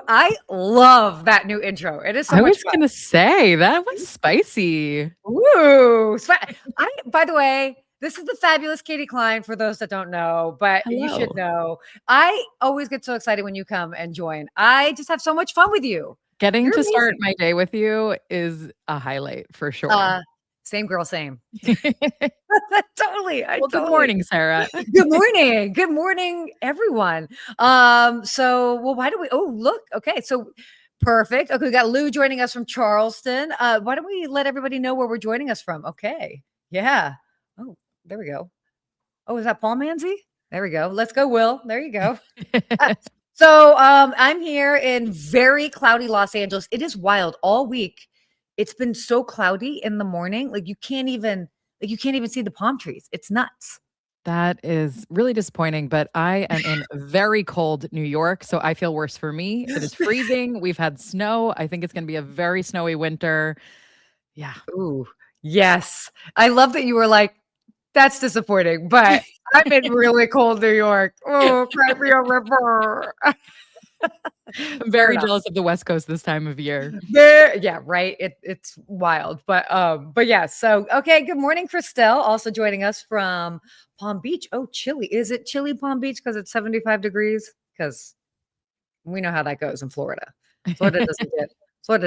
I love that new intro. It is so I much was fun. gonna say that was spicy. Ooh. By the way, this is the fabulous Katie Cline for those that don't know, but you should Hello. know. I always get so excited when you come and join. I just have so much fun with you. Getting You're to start amazing. my day with you is a highlight for sure. Uh, Same girl, same. Totally. I Well, good totally. morning, Sarah. Good morning. Good morning, everyone. Why do we look, okay, so perfect. Okay, we got Lou joining us from Charleston. Why don't we let everybody know where we're joining us from? Okay. Yeah. Oh, there we go. Oh, is that Paul Manzi? There we go. Let's go, Will. There you go. I'm here in very cloudy Los Angeles. It is wild all week. It's been so cloudy in the morning. Like you can't even see the palm trees. It's nuts. That is really disappointing, but I am in very cold New York, so I feel worse for me. It is freezing. We've had snow. I think it's going to be a very snowy winter. Yeah. Ooh, yes. I love that you were like, that's disappointing, but I'm in really cold New York. Oh, cry me a river. I'm Fair very enough. jealous of the West Coast this time of year. Yeah, right. It's wild. But yeah, so okay, good morning, Christelle. Also joining us from Palm Beach. Oh, chilly. Is it chilly Palm Beach because it's 75 degrees? Because we know how that goes in Florida. Florida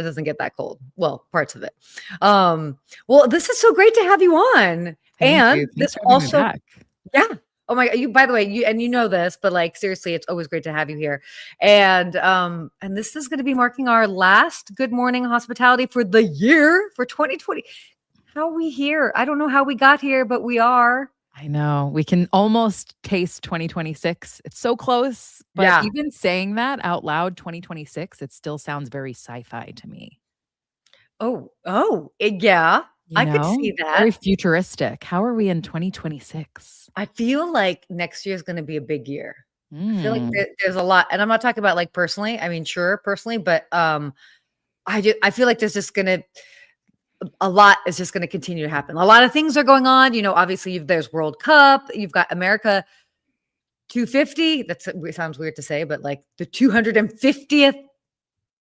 doesn't get that cold. Well, parts of it. Well, this is so great to have you on. Thank And you. Thanks this for having me also, back. yeah. Oh my God. By the way, you know this, but like seriously, it's always great to have you here. And this is going to be marking our last Good Morning Hospitality for the year for 2020. How are we here? I don't know how we got here, but we are. I know. We can almost taste 2026. It's so close, but Yeah. even saying that out loud, 2026, it still sounds very sci-fi to me. Yeah. You I could know, see very that. futuristic. How are we in 2026? I feel like next year is going to be a big year. I feel like Mm, there's a lot, and I'm not talking about like personally. I mean, sure, personally, but I feel like there's just gonna a lot is just gonna continue to happen. A lot of things are going on. You know, obviously there's World Cup. You've got America 250. It sounds weird to say, but like the 250th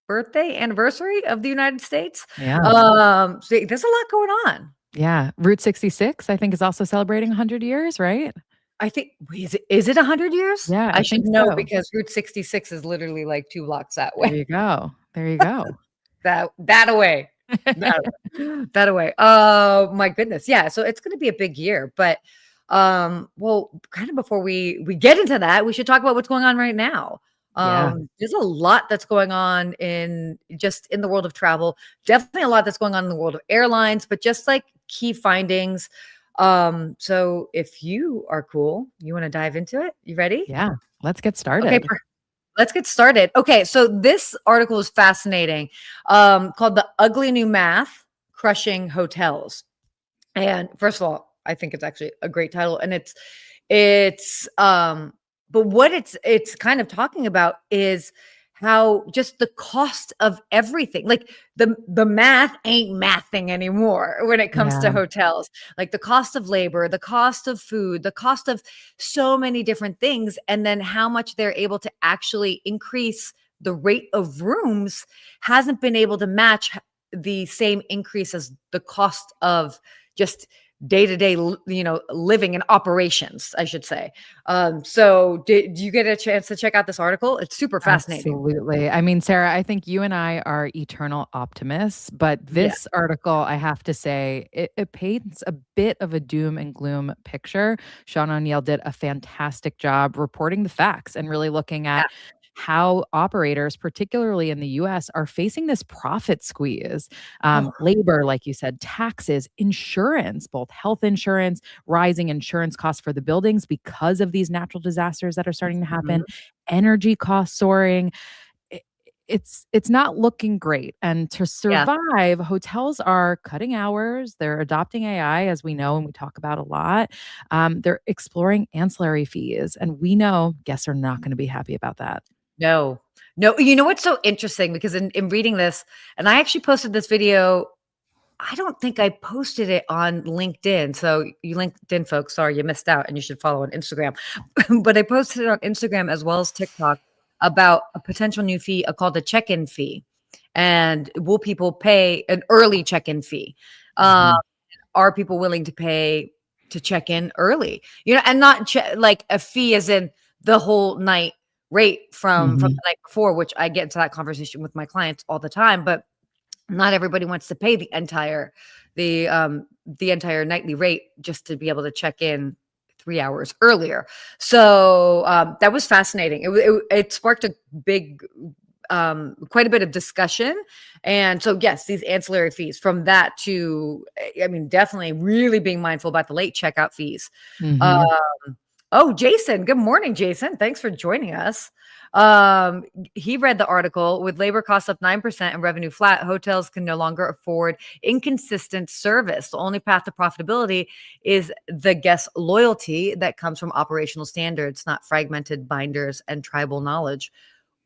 birthday anniversary of the United States. yeah. So there's a lot going on. Yeah. Route 66, I think, is also celebrating 100 years, right? I think is it 100 years? Yeah, I I should think know so. because Route 66 is literally like 2 blocks that There way. you go. There you go. That away. That that away. Oh my goodness. Yeah. So it's gonna be a big year. But well, kind of before we get into that, we should talk about what's going on right now. Yeah. There's a lot that's going on in the world of travel. Definitely a lot that's going on in the world of airlines, but just like key findings. So if you are cool, you want to dive into it? You ready? Yeah. Let's get Okay, started. let's get started. Okay, so this article is fascinating, called "The Ugly New Math: Crushing Hotels." And first of all, I think it's actually a great title, and but what it's kind of talking about is how just the cost of everything, like the math ain't mathing anymore when it comes to Yeah. hotels. Like the cost of labor, the cost of food, the cost of so many different things, and then how much they're able to actually increase the rate of rooms hasn't been able to match the same increase as the cost of just day-to-day living and operations, I should say. So did you get a chance to check out this article? It's super fascinating. Absolutely. I mean, Sarah, I think you and I are eternal optimists, but Yeah. this article, I have to say, it paints a bit of a doom and gloom picture. Sean O'Neill did a fantastic job reporting the facts and really looking Yeah. at how operators, particularly in the US, are facing this profit squeeze. Oh, Labor, like you said, taxes, insurance, both health insurance, rising insurance costs for the buildings because of these natural disasters that are starting to happen, mhm. energy costs soaring. I it's not looking great, and to Yeah. survive, hotels are cutting hours, they're adopting AI, as we know and we talk about a lot. They're exploring ancillary fees, and we know guests are not gonna be happy about that. No. No, you know what's so interesting? Because in reading this, and I actually posted this video, I don't think I posted it on LinkedIn. So you LinkedIn folks, sorry, you missed out and you should follow on Instagram. But I posted it on Instagram as well as TikTok. about a potential new fee called a check-in fee. And will people pay an early check-in fee? Mhm. Are people willing to pay to check in early? And not like a fee as in the whole night rate from the Mhm. night before, which I get into that conversation with my clients all the time, but not everybody wants to pay the entire nightly rate just to be able to check in 3 hours earlier. So that was fascinating. It sparked a big quite a bit of discussion. And so, yes, these ancillary fees from that to, I mean, definitely really being mindful about the late checkout fees. Uh, Mhm. oh, Jason, good morning, Jason. Thanks for joining us. He read the article with labor costs up 9% and revenue flat. Hotels can no longer afford inconsistent service. The only path to profitability is the guest loyalty that comes from operational standards, not fragmented binders and tribal knowledge.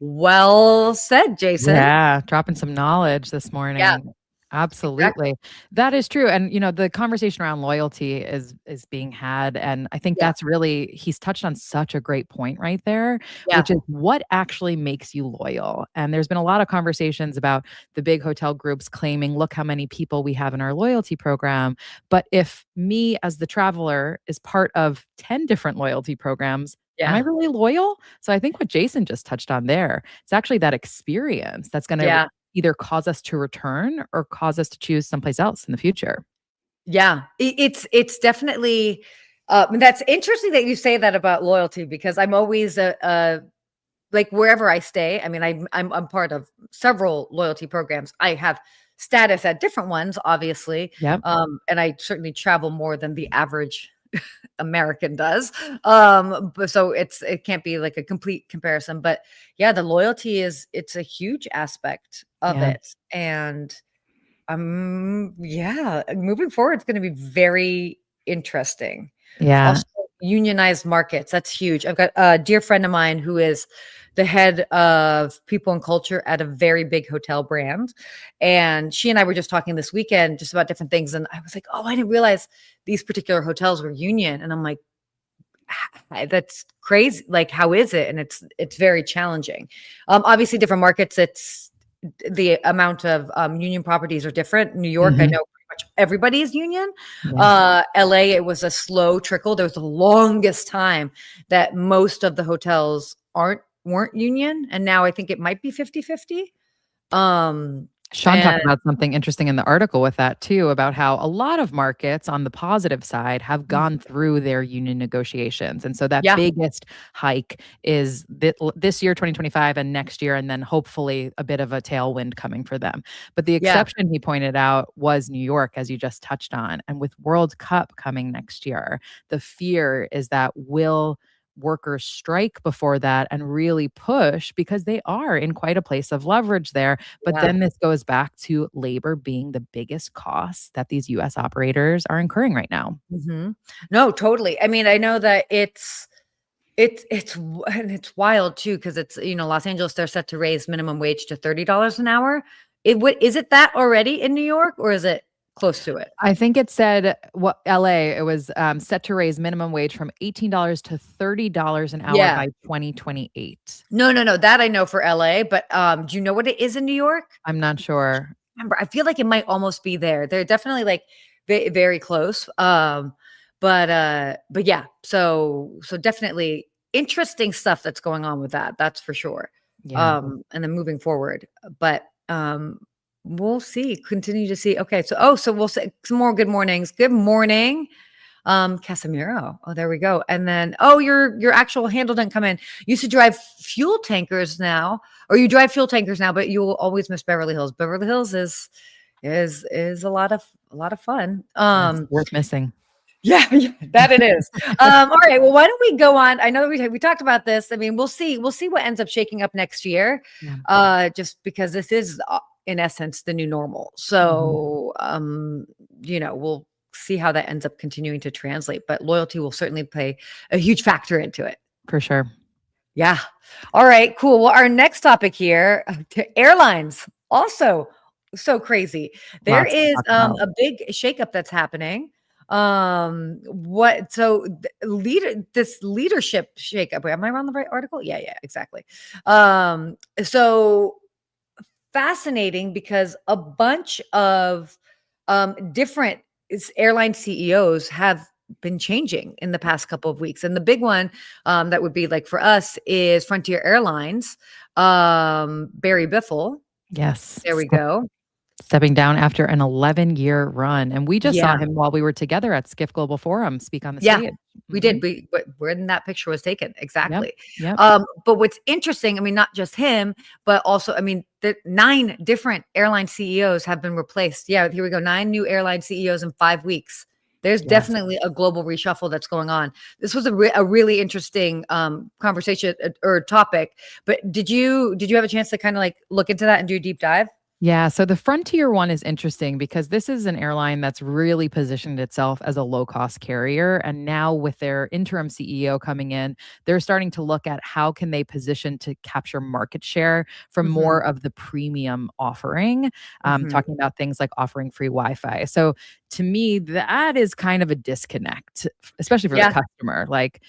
Well said, Jason. Yeah, dropping some knowledge this Yeah, morning. exactly. Absolutely. That is true. And the conversation around loyalty is being had. And I think Yeah, that's really he's touched on such a great point right there, yeah, which is what actually makes you loyal. And there's been a lot of conversations about the big hotel groups claiming, look how many people we have in our loyalty program. But if me as the traveler is part of 10 different loyalty programs, am I yeah, really loyal? So I think what Jason just touched on there, it's actually that experience that's going to yeah, either cause us to return or cause us to choose someplace else in the future. yeah. It's definitely that's interesting that you say that about loyalty because I'm always like wherever I stay. I mean, I'm part of several loyalty programs. I have status at different ones, obviously, Yep. and I certainly travel more than the average American does. But so it can't be like a complete comparison, but yeah, the loyalty it's a huge aspect of Yeah. it. And yeah, moving forward, it's going to be very interesting. Yeah. Also, unionized markets, that's huge. I've got a dear friend of mine who is the head of people and culture at a very big hotel brand. And she and I were just talking this weekend just about different things. And I was like, oh, I didn't realize these particular hotels were union. And I'm like, that's crazy. Like, how is it? And it's very challenging. Obviously, different markets, it's the amount of union properties are different. New York, I Mhm. know pretty much everybody is union. Yeah. LA, it was a slow trickle. There was the longest time that most of the hotels weren't union. And now I think it might be 50-50. Sean And talked about something interesting in the article with that too, about how a lot of markets on the positive side have gone through their union negotiations. And so that yeah, biggest hike is this year, 2025, and next year, and then hopefully a bit of a tailwind coming for them. But the yeah, exception he pointed out was New York, as you just touched on. And with World Cup coming next year, the fear is that will workers strike before that and really push because they are in quite a place of leverage there. But yeah. then this goes back to labor being the biggest cost that these US operators are incurring right now. hmm No, totally. I mean, I know that and it's wild too because it's Los Angeles, they're set to raise minimum wage to $30 an hour. Is it that already in New York or is it close to it? I think it said what LA, it was set to raise minimum wage from $18 to $30 an hour Yeah. by 2028. No, no, no. That I know for LA, but do you know what it is in New York? I'm not sure. Remember, I feel like it might almost be there. They're definitely like very close. But yeah, so definitely interesting stuff that's going on with that. That's for sure. Yeah. And then moving forward, but we'll see. Continue to see. Okay, so we'll say some more good mornings. Good morning. Casemiro. Oh, there we go. And then, your actual handle didn't come in. You used to drive fuel tankers now, or you drive fuel tankers now, but you will always miss Beverly Hills. Beverly Hills is a lot of fun. Yes, worth missing. Yeah, yeah, that it is. All right. Well, why don't we go on? I know that we talked about this. I mean, we'll see what ends up shaking up next year. Yeah. Just because this is in essence the new normal. Mhm. So, we'll see how that ends up continuing to translate. But loyalty will certainly play a huge factor into it. For sure. Yeah. All right. Cool. Well, our next topic here, to airlines, also so crazy. There Lots to is talk about. a big shakeup that's happening. What so this leadership shakeup. Wait, am I on the right article? Yeah, exactly. So fascinating because a bunch of different airline CEOs have been changing in the past couple of weeks. And the big one that would be like for us is Frontier Airlines, Barry Biffle. Yes. There we go. Stepping down after an 11-year run. And we just saw Yeah. him while we were together at Skift Global Forum speak on the Yeah. stage. We did. When that picture was taken, Yep. exactly. Yep. But what's interesting, I mean, not just him, but also, I mean, the 9 different airline CEOs have been replaced. Yeah, here we go. 9 new airline CEOs in 5 weeks. There's Yes. definitely a global reshuffle that's going on. This was a really interesting conversation or topic. But did you have a chance to kind of like look into that and do a deep dive? Yeah, so the Frontier one is interesting because this is an airline that's really positioned itself as a low-cost carrier, and now with their interim CEO coming in, they're starting to look at how can they position to capture market share from Hmm. more of the premium offering, Hmm. talking about things like offering free Wi-Fi. So to me, that is kind of a disconnect, especially for the Yeah. customer. Like,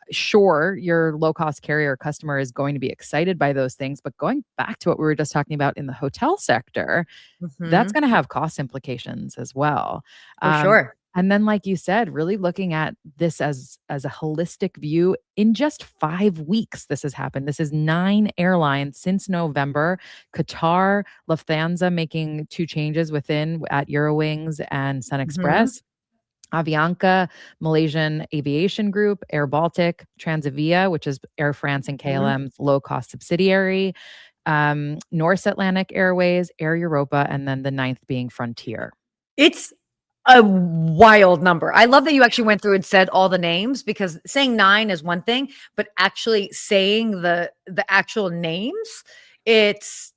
sure, your low cost carrier customer is going to be excited by those things. But going back to what we were just talking about in the hotel sector, that's Hmm. going to have cost implications as well. For Um, sure. and then, like you said, really looking at this as a holistic view. In just 5 weeks, this has happened. This is 9 airlines since November. Qatar, Lufthansa making 2 changes within at Eurowings and Sun Hmm. Express. Avianca, Malaysian Aviation Group, Air Baltic, Transavia, which is Air France and Hmm. KLM's low cost subsidiary, Norse Atlantic Airways, Air Europa, and then the ninth being Frontier. It's a wild number. I love that you actually went through and said all the names because saying 9 is one thing, but actually saying the actual names, it's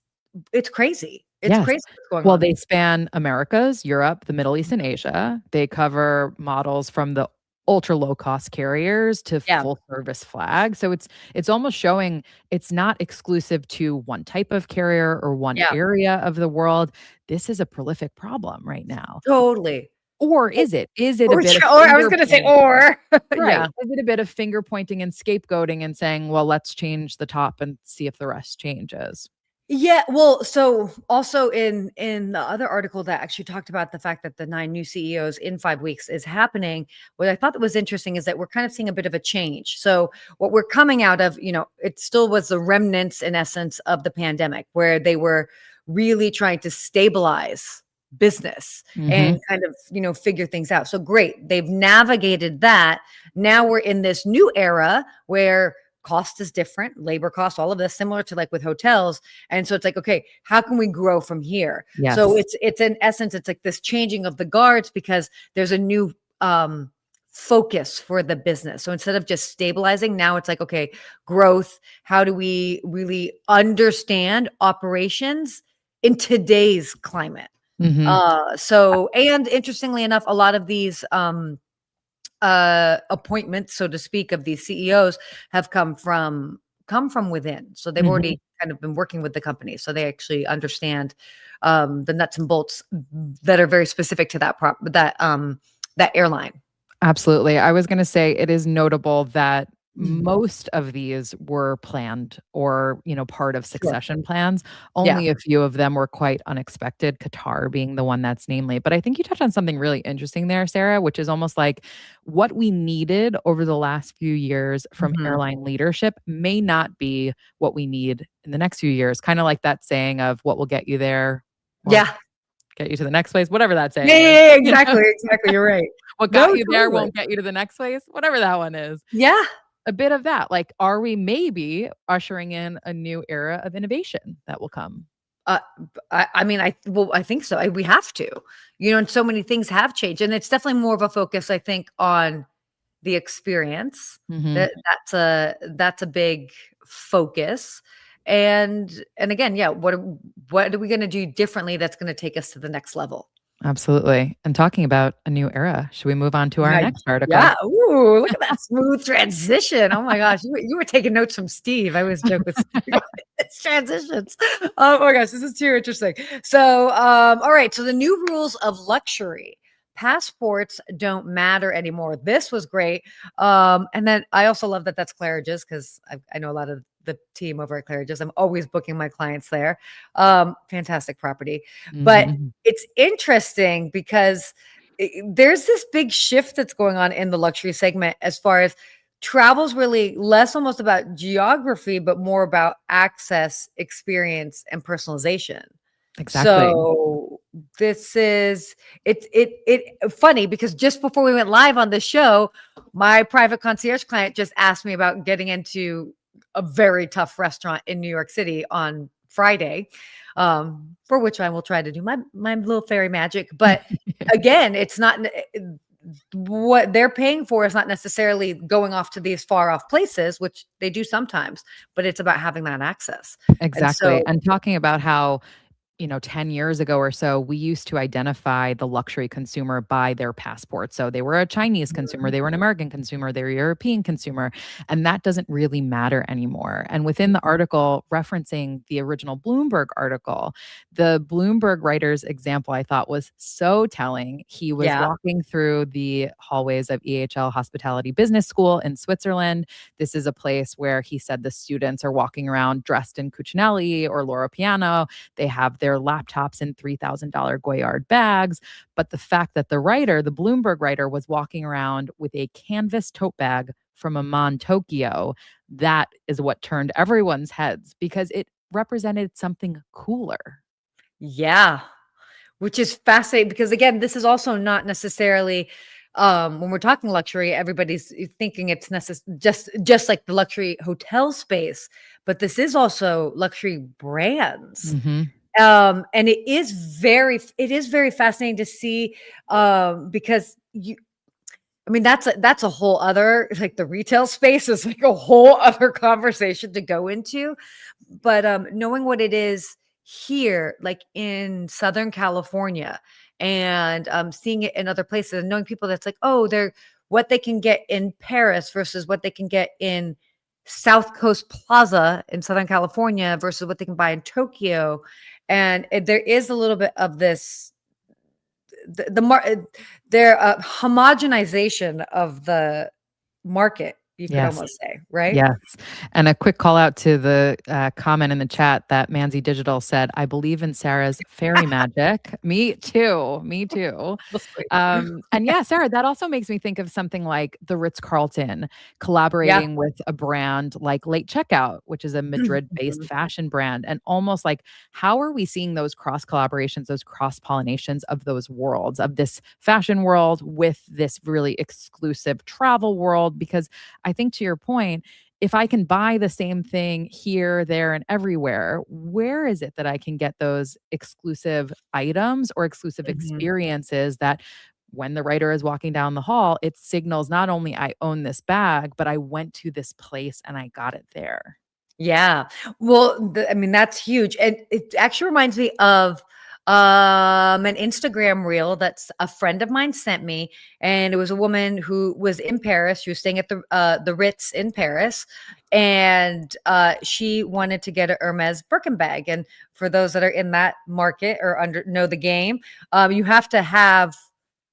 crazy. It's Yes. crazy what's going Well, on. they span Americas, Europe, the Middle East, and Asia. They cover models from the ultra low cost carriers to Yeah. full service flag. So it's almost showing it's not exclusive to one type of carrier or one Yeah. area of the world. This is a prolific problem right now. Totally. Or is it? Is it a Or bit of I was finger gonna say pointing? or. Right. Yeah. Is it a bit of finger pointing and scapegoating and saying, well, let's change the top and see if the rest changes? Yeah, well, so also in the other article that actually talked about the fact that the 9 new CEOs in 5 weeks is happening, what I thought that was interesting is that we're kind of seeing a bit of a change. So what we're coming out of, it still was the remnants in essence of the pandemic where they were really trying to stabilize business Mhm. and kind of, figure things out. So great, they've navigated that. Now we're in this new era where cost is different, labor costs, all of this similar to like with hotels. And so it's like, okay, how can we grow from here? So Yes. it's in essence, it's like this changing of the guards because there's a new focus for the business. So instead of just stabilizing, now it's like, okay, growth. How do we really understand operations in today's climate? Mhm. And interestingly enough, a lot of these appointments, so to speak, of these CEOs have come from within. So they've Mhm. already kind of been working with the company. So they actually understand the nuts and bolts that are very specific to that airline. Absolutely. I was gonna say it is notable that Mm. most of these were planned or, part of Sure. succession plans. Yeah. Only a few of them were quite unexpected, Qatar being the one that's namely. But I think you touched on something really interesting there, Sarah, which is almost like what we needed over the last few years from Mhm. airline leadership may not be what we need in the next few years. Kind of like that saying of what will get you there won't Yeah. get you to the next place, whatever that Yeah, saying yeah, is. yeah, You know? exactly, exactly. You're right. What No, got you there totally. won't get you to the next place, whatever that one is. Yeah. A bit of that, like, are we maybe ushering in a new era of innovation that will come? Uh, I mean, I think so. We have to, and so many things have changed, and it's definitely more of a focus, I think, on the experience. Mhm. That's a big focus. And again, yeah, what are we gonna do differently that's gonna take us to the next level? Absolutely, and talking about a new era, should we move on to our Yeah, next article? yeah. Ooh, look at that smooth transition. Oh my gosh, you were taking notes from Steve. I always joke with Steve about his transitions. Oh my gosh, this is too interesting. So, all right. So the new rules of luxury. passports don't matter anymore. This was great. And then I also love that that's Claridge's, because I know a lot of the team over at Claridge's. I'm always booking my clients there. Fantastic property. But Mhm. it's interesting because there's this big shift that's going on in the luxury segment, as far as travel's really less almost about geography, but more about access, experience, and personalization. Exactly. So this is it funny, because just before we went live on the show, my private concierge client just asked me about getting into a very tough restaurant in New York City on Friday, for which I will try to do my little fairy magic. But again, it's not what they're paying for is not necessarily going off to these far off places, which they do sometimes, but it's about having that access. And Exactly. so, And talking about how 10 years ago or so, we used to identify the luxury consumer by their passport. So they were a Chinese consumer, they were an American consumer, they were a European consumer, and that doesn't really matter anymore. And within the article referencing the original Bloomberg article, the Bloomberg writer's example I thought was so telling. He was yeah. walking through the hallways of EHL Hospitality Business School in Switzerland. This is a place where he said the students are walking around dressed in Cucinelli or Loro Piano. They have their laptops in $3,000 Goyard bags. But the fact that the Bloomberg writer, was walking around with a canvas tote bag from Amman, Tokyo, that is what turned everyone's heads because it represented something cooler. Yeah. Which is fascinating, because again, this is also not necessarily, when we're talking luxury, everybody's thinking it's just like the luxury hotel space, but this is also luxury brands. Mhm. And it is very fascinating to see, because I mean, that's a whole other, like, the retail space is like a whole other conversation to go into. But knowing what it is here, like in Southern California, and seeing it in other places, and knowing people that's like, oh, they're what they can get in Paris versus what they can get in South Coast Plaza in Southern California versus what they can buy in Tokyo. And there is a little bit of this, their homogenization of the market, you could Yes. almost say, right? Yes. And a quick call out to the comment in the chat that Manzi Digital said, I believe in Sarah's fairy magic. Me too. Me too. That's sweet. And yeah, Sarah, that also makes me think of something like the Ritz Carlton Yeah. collaborating with a brand like Late Checkout, which is a Madrid based Mhm. fashion brand. And almost like, how are we seeing those cross collaborations, those cross pollinations of those worlds, of this fashion world with this really exclusive travel world? Because I think to your point, if I can buy the same thing here, there, and everywhere, where is it that I can get those exclusive items or exclusive Mhm. experiences that when the writer is walking down the hall, it signals not only I own this bag, but I went to this place and I got it there. Yeah. Well, I mean, that's huge. And it actually reminds me of an Instagram reel that's a friend of mine sent me. And it was a woman who was in Paris. She was staying at the Ritz in Paris. And she wanted to get a Hermes Birkin bag. And for those that are in that market or know the game, you have to have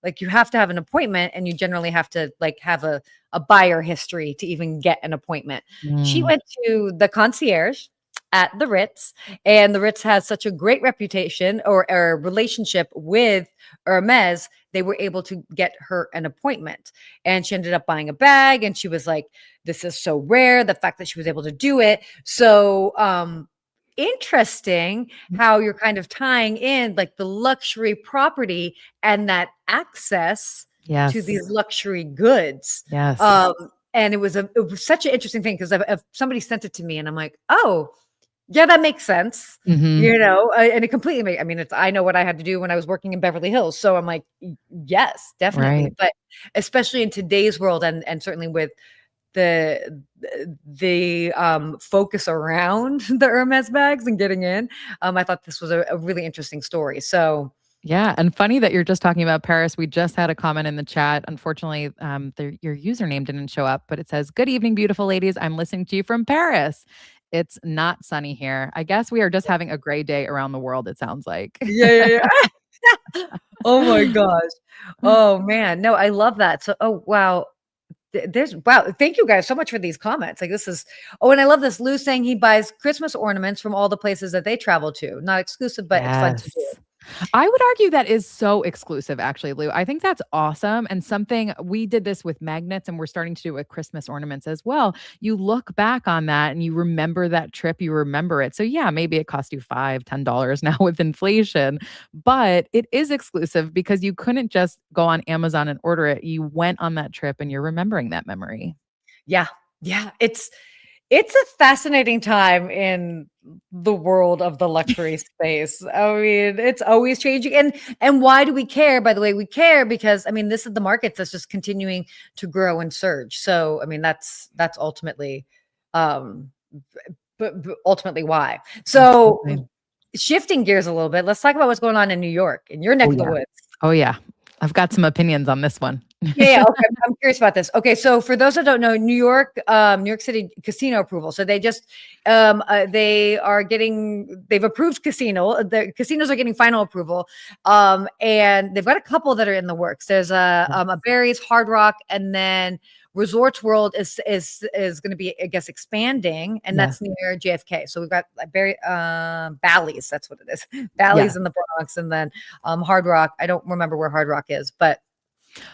an appointment, and you generally have to like have a buyer history to even get an appointment. She Mm, went to the concierge at the Ritz, and the Ritz has such a great reputation or relationship with Hermes. They were able to get her an appointment, and she ended up buying a bag. And she was like, "This is so rare." The fact that she was able to do it. So, interesting how you're kind of tying in like the luxury property and that access to yes. these luxury goods. Yes. And it was such an interesting thing, because if somebody sent it to me and I'm like, oh, yeah, that makes sense. Hmm. And it completely I mean, I know what I had to do when I was working in Beverly Hills. So I'm like, yes, definitely. Right. But especially in today's world, and certainly with the focus around the Hermes bags and getting in, I thought this was a really interesting story. So Yeah, and funny that you're just talking about Paris. We just had a comment in the chat. Unfortunately, your username didn't show up, but it says, "Good evening, beautiful ladies. I'm listening to you from Paris. It's not sunny here. I guess we are just having a gray day around the world. It sounds like." yeah, yeah, yeah. Oh my gosh. Oh man. No, I love that. So, oh wow. There's wow. Thank you guys so much for these comments. Like this is, oh, and I love this. Lou saying he buys Christmas ornaments from all the places that they travel to. Not exclusive, but it's fun to do. Yes. I would argue that is so exclusive, actually, Lou. I think that's awesome. And something we did this with magnets, and we're starting to do it with Christmas ornaments as well. You look back on that and you remember that trip, you remember it. So, yeah, maybe it cost you $5, $10 now with inflation, but it is exclusive because you couldn't just go on Amazon and order it. You went on that trip and you're remembering that memory. Yeah. Yeah. It's a fascinating time in the world of the luxury space. I mean, it's always changing. And why do we care? By the way, we care because I mean, this is the market that's just continuing to grow and surge. So, I mean, that's ultimately um but ultimately why. So, Absolutely. shifting gears a little bit, let's talk about what's going on in New York, in your neck Oh, of the yeah. woods. Oh, yeah. I've got some opinions on this one. Yeah, yeah, okay. I'm curious about this. Okay, so for those that don't know, New York City casino approval. So they just they've approved the casinos are getting final approval. And they've got a couple that are in the works. There's a Barry's, Hard Rock, and then Resorts World is going to be, I guess, expanding, and Yes. that's near JFK. So we've got Barry Bally's, that's what it is. Yeah. Bally's in the Bronx, and then Hard Rock. I don't remember where Hard Rock is, but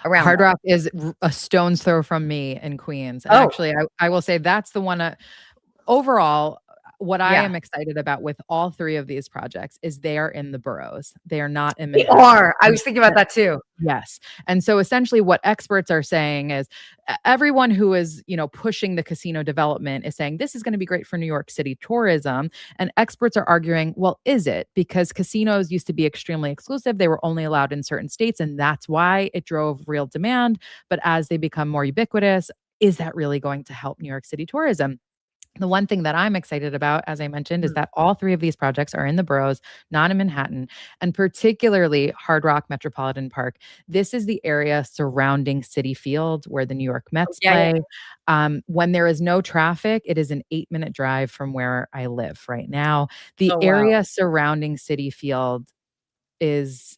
around Hard there. Rock is a stone's throw from me in Queens. And Oh, actually, I will say that's the one overall, what I yeah. am excited about with all three of these projects is they are in the boroughs. They are not in They Manhattan. are. I was thinking about that too. Yes. And so essentially what experts are saying is everyone who is, pushing the casino development is saying this is going to be great for New York City tourism. And experts are arguing, well, is it? Because casinos used to be extremely exclusive. They were only allowed in certain states. And that's why it drove real demand. But as they become more ubiquitous, is that really going to help New York City tourism? The one thing that I'm excited about, as I mentioned, is Mhm. that all three of these projects are in the boroughs, not in Manhattan, and particularly Hard Rock Metropolitan Park. This is the area surrounding Citi Field where the New York Oh, Mets yeah, yeah. play. When there is no traffic, it is an 8-minute drive from where I live right now. The Oh, wow. area surrounding Citi Field is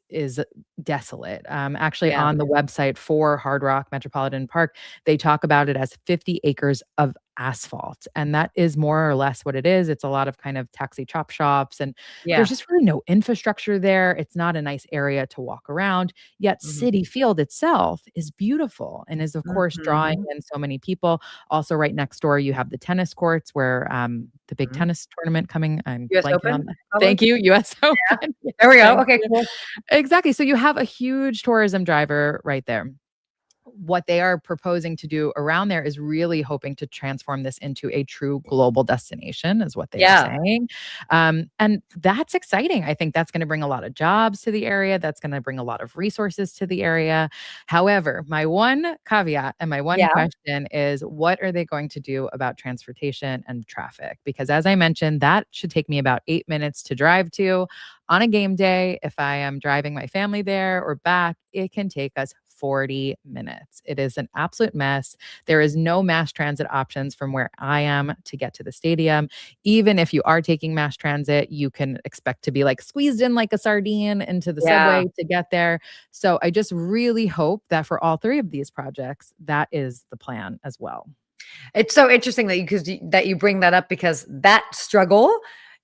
desolate. Actually, Yeah. on the website for Hard Rock Metropolitan Park, they talk about it as 50 acres of asphalt, and that is more or less what it is. It's a lot of kind of taxi chop shops, and there's Yeah. just really no infrastructure there. It's not a nice area to walk around. Yet Mhm. City Field itself is beautiful and is, of course, drawing Mhm. in so many people. Also, right next door, you have the tennis courts where the big Mhm. tennis tournament coming. I'm US blanking on Open, that. probably? Thank you, US Yeah. Open. There Yes, we go. thank Okay, you. cool. Exactly. So you have a huge tourism driver right there. What they are proposing to do around there is really hoping to transform this into a true global destination, is what they are Yeah. saying. And that's exciting. I think that's going to bring a lot of jobs to the area. That's going to bring a lot of resources to the area. However, my one caveat and my one Yeah. question is what are they going to do about transportation and traffic? Because as I mentioned, that should take me about 8 minutes to drive to on a game day. If I am driving my family there or back, it can take us 40 minutes. It is an absolute mess. There is no mass transit options from where I am to get to the stadium. Even if you are taking mass transit, you can expect to be like squeezed in like a sardine into the Yeah. subway to get there. So I just really hope that for all three of these projects, that is the plan as well. It's so interesting that you bring that up because that struggle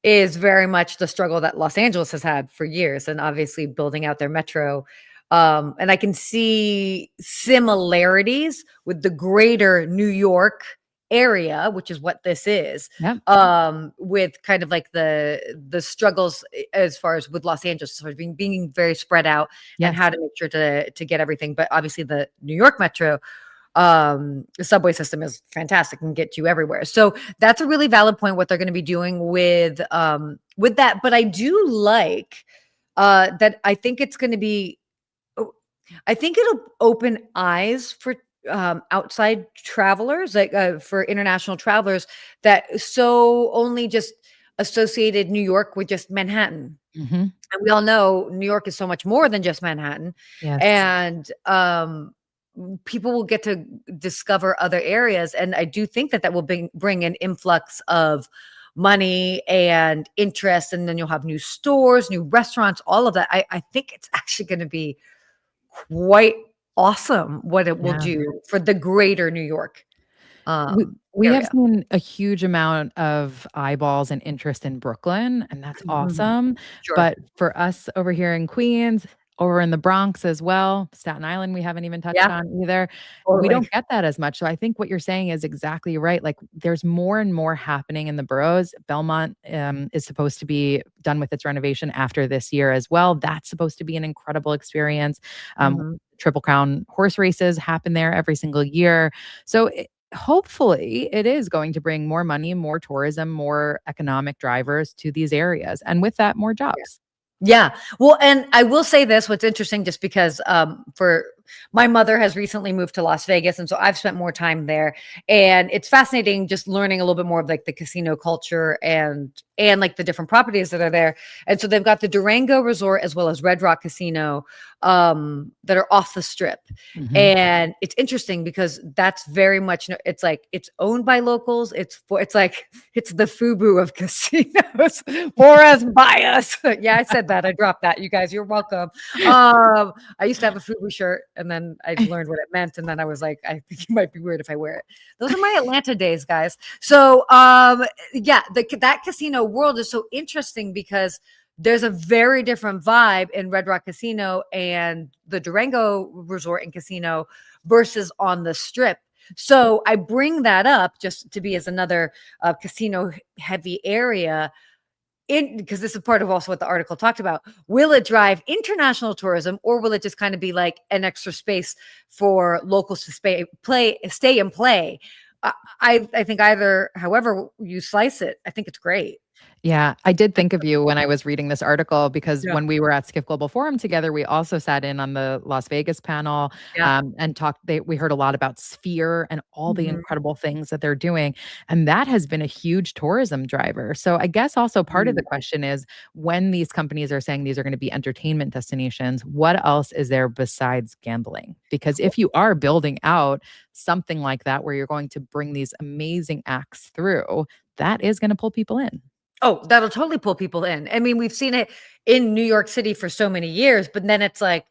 is very much the struggle that Los Angeles has had for years, and obviously building out their metro. And I can see similarities with the greater New York area, which is what this is, Yeah. with kind of like the struggles as far as with Los Angeles, sort of being very spread out and how Yes. to make sure to get everything. But obviously the New York metro the subway system is fantastic and get you everywhere. So that's a really valid point what they're going to be doing with that. But I do like that I think it's going to be oh, I think it'll open eyes for outside travelers, like for international travelers that so only just associated New York with just Manhattan. Hmm. And we all know New York is so much more than just Manhattan. Yes. And people will get to discover other areas. And I do think that that will bring an influx of money and interest, and then you'll have new stores, new restaurants, all of that. I think it's actually going to be quite awesome what it will Yeah. do for the greater New York We have area. seen a huge amount of eyeballs and interest in Brooklyn, and that's Mhm. awesome. Sure. But for us over here in Queens, over in the Bronx as well, Staten Island, we haven't even touched Yeah, on either. We totally. don't get that as much. So I think what you're saying is exactly right. Like there's more and more happening in the boroughs. Belmont is supposed to be done with its renovation after this year as well. That's supposed to be an incredible experience. Mhm. Triple Crown horse races happen there every single year. So hopefully it is going to bring more money, more tourism, more economic drivers to these areas. And with that, more jobs. Yeah. Well, and I will say this, what's interesting, just because for my mother has recently moved to Las Vegas, and so I've spent more time there. And it's fascinating just learning a little bit more of like the casino culture and like the different properties that are there. And so they've got the Durango Resort as well as Red Rock Casino that are off the strip. Mhm. And it's interesting because that's very much it's like it's owned by locals. It's like it's the FUBU of casinos for us, by us. Yeah, I said that. I dropped that. You guys, you're welcome. I used to have a FUBU shirt, and then I learned what it meant, and then I was like, I think it might be weird if I wear it. Those are my Atlanta days, guys. So, yeah, that casino world is so interesting because there's a very different vibe in Red Rock Casino and the Durango Resort and Casino versus on the Strip. So I bring that up just to be as another casino heavy area in, because this is part of also what the article talked about. Will it drive international tourism, or will it just kind of be like an extra space for locals to stay and play? I think either, however you slice it, I think it's great. Yeah, I did think of you when I was reading this article because Yeah. when we were at Skift Global Forum together, we also sat in on the Las Vegas panel Yeah. and talked. We heard a lot about Sphere and all the Mhm. incredible things that they're doing, and that has been a huge tourism driver. So I guess also part of the Mm. question is when these companies are saying these are going to be entertainment destinations, what else is there besides gambling? Because if you are building out something like that, where you're going to bring these amazing acts through, that is going to pull people in. Oh, that'll totally pull people in. I mean, we've seen it in New York City for so many years, but then it's like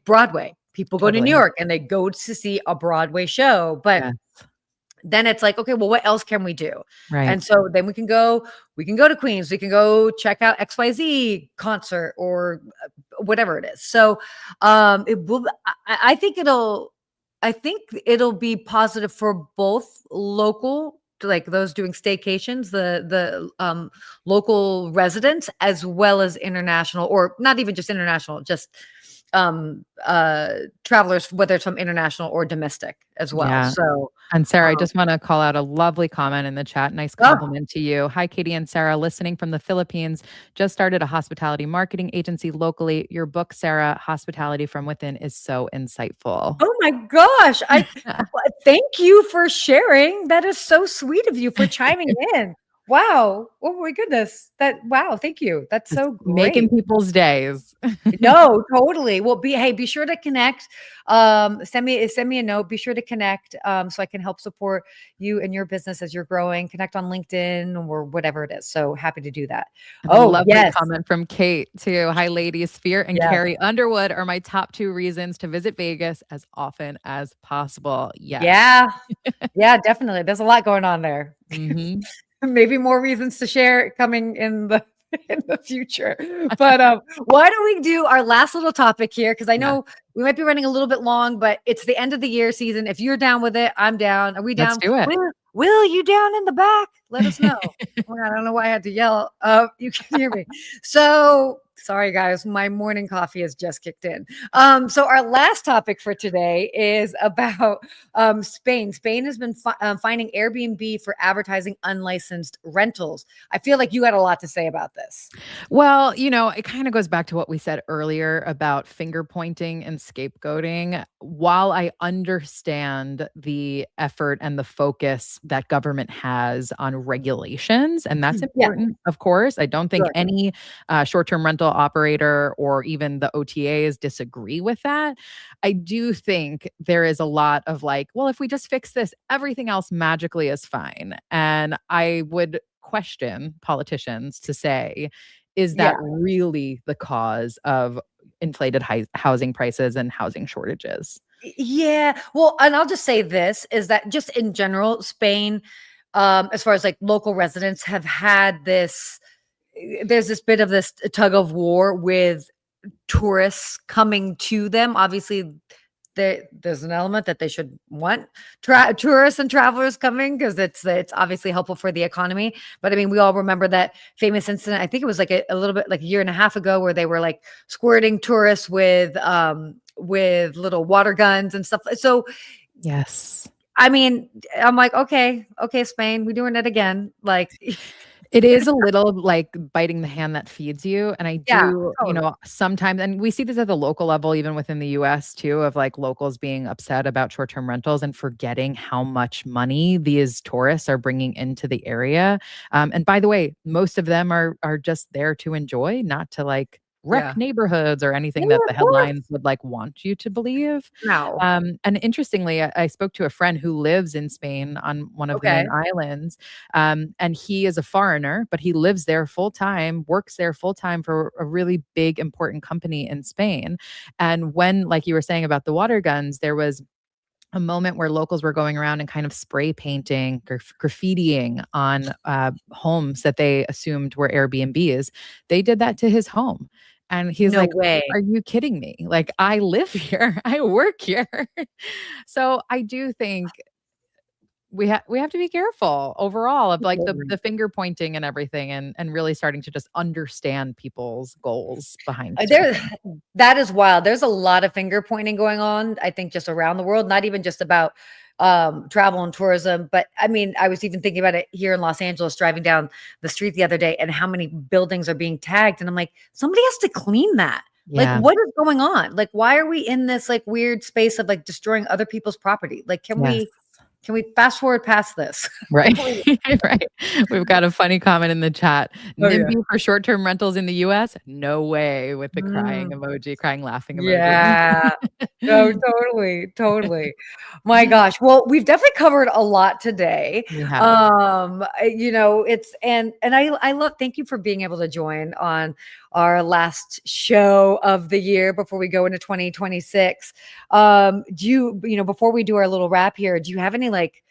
Broadway. People go to New Totally. York and they go to see a Broadway show, but Yeah. then it's like, okay, well, what else can we do? Right. And so then we can go to Queens, we can go check out XYZ concert or whatever it is. So it will I think it'll be positive for both local, like those doing staycations, the local residents, as well as international, or not even just international, just travelers, whether it's from international or domestic as well. Yeah. So And Sarah, I um, just want to call out a lovely comment in the chat. Nice oh, compliment to you. Hi, Katie and Sarah, listening from the Philippines. Just started a hospitality marketing agency locally. Your book, Sarah, Hospitality from Within, is so insightful. oh my gosh. Thank you for sharing. That is so sweet of you for chiming in. Wow. Oh my goodness. Wow, thank you. That's Just so making great. people's days. No, totally. Well, be sure to connect. Send me a note. Be sure to connect so I can help support you and your business as you're growing. Connect on LinkedIn or whatever it is. So happy to do that. And a Oh, lovely yes. comment from Kate too. Hi, ladies. Sphere and Yes. Carrie Underwood are my top two reasons to visit Vegas as often as possible. Yes. Yeah. Yeah, definitely. There's a lot going on there. Hmm. Maybe more reasons to share coming in the in the future. But why don't we do our last little topic here? Because I Yeah. know we might be running a little bit long, but it's the end of the year season. If you're down with it, I'm down. Are we Let's down? do it. Will you down in the back? Let us know. Oh my God, I don't know why I had to yell. You can hear me. So sorry, guys. My morning coffee has just kicked in. So our last topic for today is about Spain. Spain has been finding Airbnb for advertising unlicensed rentals. I feel like you had a lot to say about this. Well, it kind of goes back to what we said earlier about finger pointing and scapegoating. While I understand the effort and the focus that government has on regulations, and that's Yeah, important, of course, I don't think sure. any short term rental operator or even the OTAs disagree with that. I do think there is a lot of like, well, if we just fix this, everything else magically is fine. And I would question politicians to say, is Yeah. that really the cause of inflated housing prices and housing shortages? Yeah. Well, and I'll just say this is that just in general, Spain, as far as like local residents have had this, there's this bit of this tug of war with tourists coming to them. Obviously, there's an element that they should want tourists and travelers coming because it's obviously helpful for the economy. But I mean, we all remember that famous incident. I think it was like a little bit like a year and a half ago where they were like squirting tourists with little water guns and stuff. So Yes. I mean, I'm like, okay, Spain, we're doing it again. Like, It is a little like biting the hand that feeds you. And I yeah, do, totally. sometimes, and we see this at the local level, even within the US too, of like locals being upset about short term rentals and forgetting how much money these tourists are bringing into the area. And by the way, most of them are just there to enjoy, not to like wreck Yeah. neighborhoods or anything Yeah, that the of course. headlines would like want you to believe. No. And interestingly, I spoke to a friend who lives in Spain on one of the main Okay. islands. And he is a foreigner, but he lives there full time, works there full time for a really big, important company in Spain. And when, like you were saying about the water guns, there was a moment where locals were going around and kind of spray painting, graffitiing on homes that they assumed were Airbnbs. They did that to his home. And he's No like, way. are you kidding me? Like, I live here, I work here. So I do think we have to be careful overall of like the finger pointing and everything, and really starting to just understand people's goals behind certain There, things. that is wild. There's a lot of finger pointing going on, I think, just around the world, not even just about travel and tourism. But I mean, I was even thinking about it here in Los Angeles, driving down the street the other day, and how many buildings are being tagged. And I'm like, somebody has to clean that. Like, Yeah. what is going on? Like, why are we in this like weird space of like destroying other people's property? Like, Yes. can we fast forward past this? Right. Please. Right. We've got a funny comment in the chat. Oh yeah. NIMBY for short-term rentals in the US? No way, with the crying Mm. emoji, crying laughing emoji. Yeah. No, totally, totally. My gosh. Well, we've definitely covered a lot today. We have. It's and I love thank you for being able to join on our last show of the year before we go into 2026. Do you before we do our little wrap here, do you have any like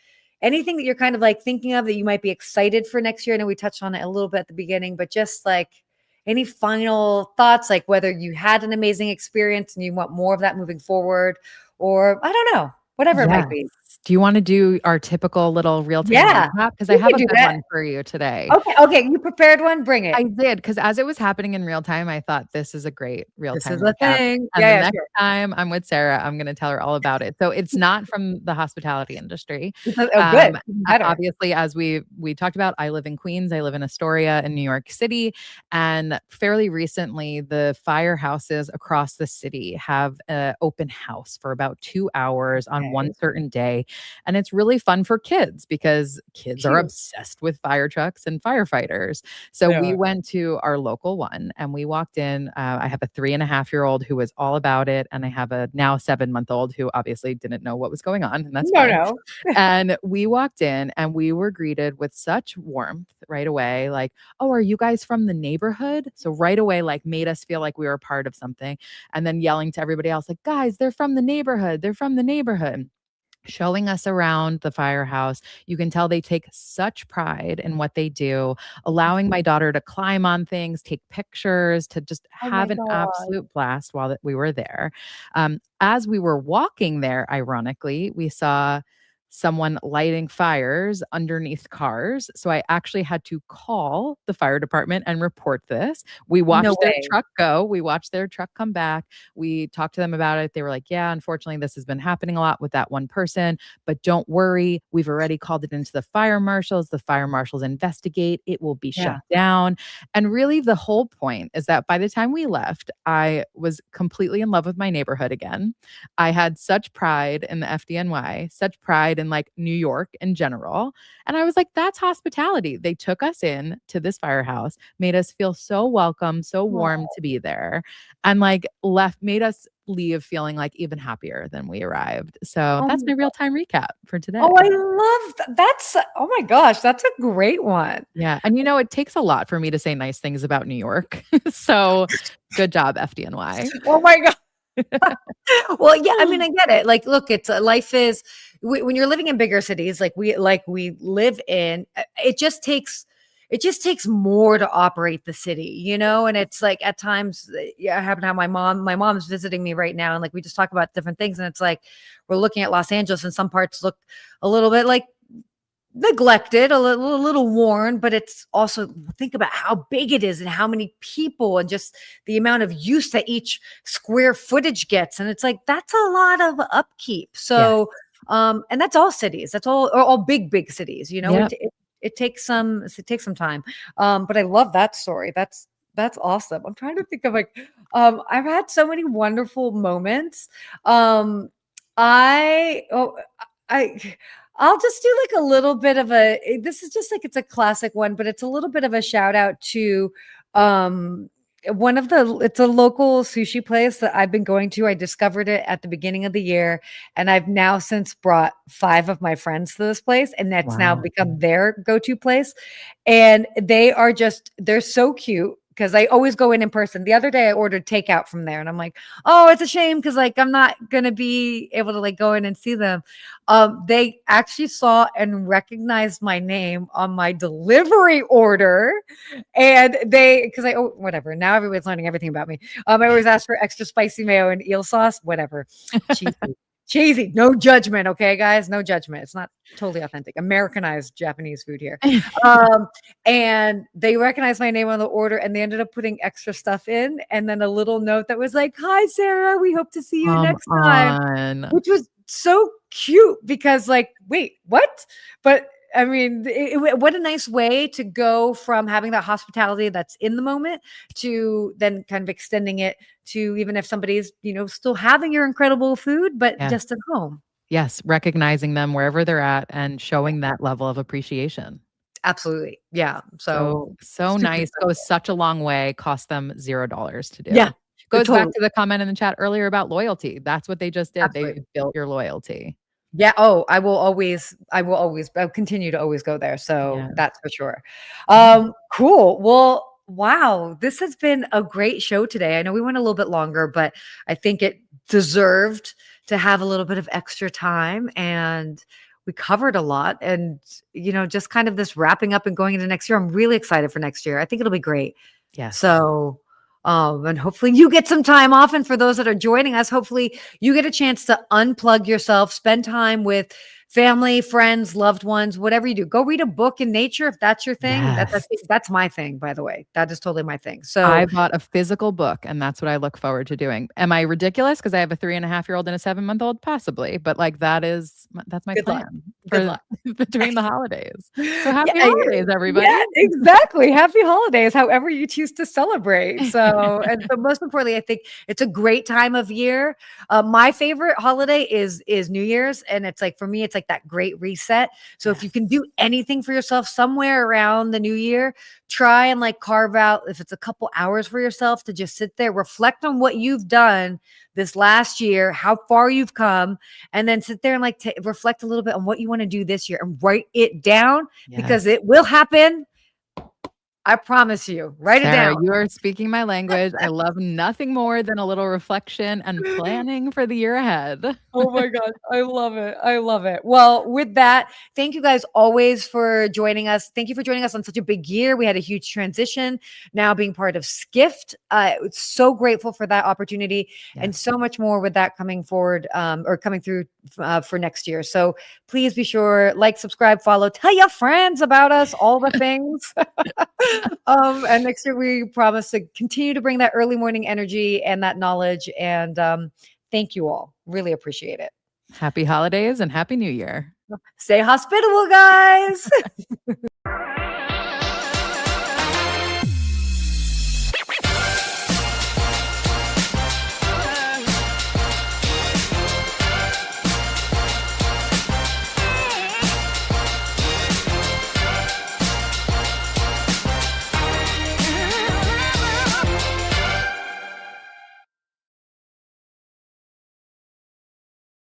anything that you're kind of like thinking of that you might be excited for next year? I know we touched on it a little bit at the beginning, but just like any final thoughts, like whether you had an amazing experience and you want more of that moving forward, or I don't know, whatever it Yes. might be. Do you wanna do our typical little real-time Yeah, recap? Because I we have could a do good that. one for you today. Okay, you prepared one? Bring it. I did, because as it was happening in real time, I thought this is a great This real-time is a recap, thing. and the Yeah, next sure. time I'm with Sarah, I'm gonna tell her all about it. So it's not from the hospitality industry. Oh, good. Even better. Obviously, as we talked about, I live in Queens, I live in Astoria in New York City, and fairly recently, the firehouses across the city have an open house for about 2 hours on Okay. one certain day, and it's really fun for kids because kids are Cute. obsessed with fire trucks and firefighters. So They we are. went to our local one and we walked in. I have a 3.5-year-old who was all about it. And I have a now 7-month-old who obviously didn't know what was going on. And that's No, fine. no. And we walked in and we were greeted with such warmth right away. Like, oh, are you guys from the neighborhood? So right away, like made us feel like we were a part of something. And then yelling to everybody else, like, guys, they're from the neighborhood. They're from the neighborhood, showing us around the firehouse. You can tell they take such pride in what they do, allowing my daughter to climb on things, take pictures, to just Oh my have an god. absolute blast while that we were there. As we were walking there, ironically, we saw someone lighting fires underneath cars. So I actually had to call the fire department and report this. We No watched their way. truck go, we watched their truck come back. We talked to them about it. They were like, yeah, unfortunately, this has been happening a lot with that one person, but don't worry. We've already called it into the fire marshals. The fire marshals investigate. It will be shut Yeah. down. And really, the whole point is that by the time we left, I was completely in love with my neighborhood again. I had such pride in the FDNY, such pride in like New York in general. And I was like, that's hospitality. They took us in to this firehouse, made us feel so welcome, so warm to be there, and like made us leave feeling like even happier than we arrived. So Oh that's my my God. real time recap for today. Oh, I love That's, oh my gosh, that's a great one. Yeah. And it takes a lot for me to say nice things about New York. So good job, FDNY. Oh my God. Well, yeah, I mean, I get it. Like, look, it's life is when you're living in bigger cities, like we live in, it just takes more to operate the city, and it's like at times, yeah, I happen to have my mom's visiting me right now, and like we just talk about different things, and it's like we're looking at Los Angeles, and some parts look a little bit like neglected, a little worn, but it's also, think about how big it is and how many people and just the amount of use that each square footage gets. And it's like, that's a lot of upkeep. Yeah. So, and that's all cities, that's all big cities, Yep. it takes some time. But I love that story. That's awesome. I'm trying to think of like, I've had so many wonderful moments. Um, I, oh, I, I'll just do like a little bit of this is just like, it's a classic one, but it's a little bit of a shout out to um it's a local sushi place that I've been going to. I discovered it at the beginning of the year, and I've now since brought 5 of my friends to this place, and that's now Wow. become their go-to place. And they're so cute because I always go in person. The other day I ordered takeout from there, and I'm like, oh, it's a shame because like I'm not gonna be able to like go in and see them. They actually saw and recognized my name on my delivery order, and whatever. Now everybody's learning everything about me. I always ask for extra spicy mayo and eel sauce, whatever. Cheesy. Cheesy. No judgment, okay, guys? No judgment. It's not totally authentic. Americanized Japanese food here. And they recognized my name on the order, and they ended up putting extra stuff in, and then a little note that was like, "Hi, Sarah. We hope to see you Come next time," on. which was so cute because, like, wait, what? But I mean, what a nice way to go from having that hospitality that's in the moment to then kind of extending it to, even if somebody's, still having your incredible food, but Yes. just at home. Yes. Recognizing them wherever they're at and showing that level of appreciation. Absolutely. Yeah. So So super nice. Goes special. such a long way. Cost them $0 to Yeah. do. Goes back Totally. to the comment in the chat earlier about loyalty. That's what they just did. They Absolutely. built your loyalty. Yeah. Oh, I'll continue to always go there. So Yeah. that's for sure. Yeah. Cool. Well, wow. This has been a great show today. I know we went a little bit longer, but I think it deserved to have a little bit of extra time, and we covered a lot, and, just kind of this wrapping up and going into next year. I'm really excited for next year. I think it'll be great. Yes. So, and hopefully you get some time off. And for those that are joining us, hopefully you get a chance to unplug yourself, spend time with family, friends, loved ones, whatever you do. Go read a book in nature if that's your thing. Yes. That's my thing, by the way. That is totally my thing. I So bought a physical book, and that's what I look forward to doing. Am I ridiculous because I have a 3.5-year-old and a 7-month-old? Possibly, but like that's my good luck. plan Good for luck. between the holidays. So Yeah, happy holidays, everybody. yeah, exactly. Happy holidays, however you choose to celebrate. So, but most importantly, I think it's a great time of year. My favorite holiday is New Year's, and it's like, for me, it's like that great reset. So if you Yes. can do anything for yourself somewhere around the new year, try and like carve out, if it's a couple hours for yourself, to just sit there, reflect on what you've done this last year, how far you've come, and then sit there and like reflect a little bit on what you want to do this year and write it down, because Yes. it will happen. I promise you. Write it Sarah, down. you are speaking my language. I love nothing more than a little reflection and planning for the year ahead. Oh my gosh, I love it. I love it. Well, with that, thank you guys always for joining us. Thank you for joining us on such a big year. We had a huge transition now being part of Skift. It's so grateful for that opportunity, and Yes. so much more with that coming forward, or coming through for next year. So please be sure, like, subscribe, follow, tell your friends about us, all the things. And next year we promise to continue to bring that early morning energy and that knowledge. And thank you all. Really appreciate it. Happy holidays and happy new year. Stay hospitable, guys.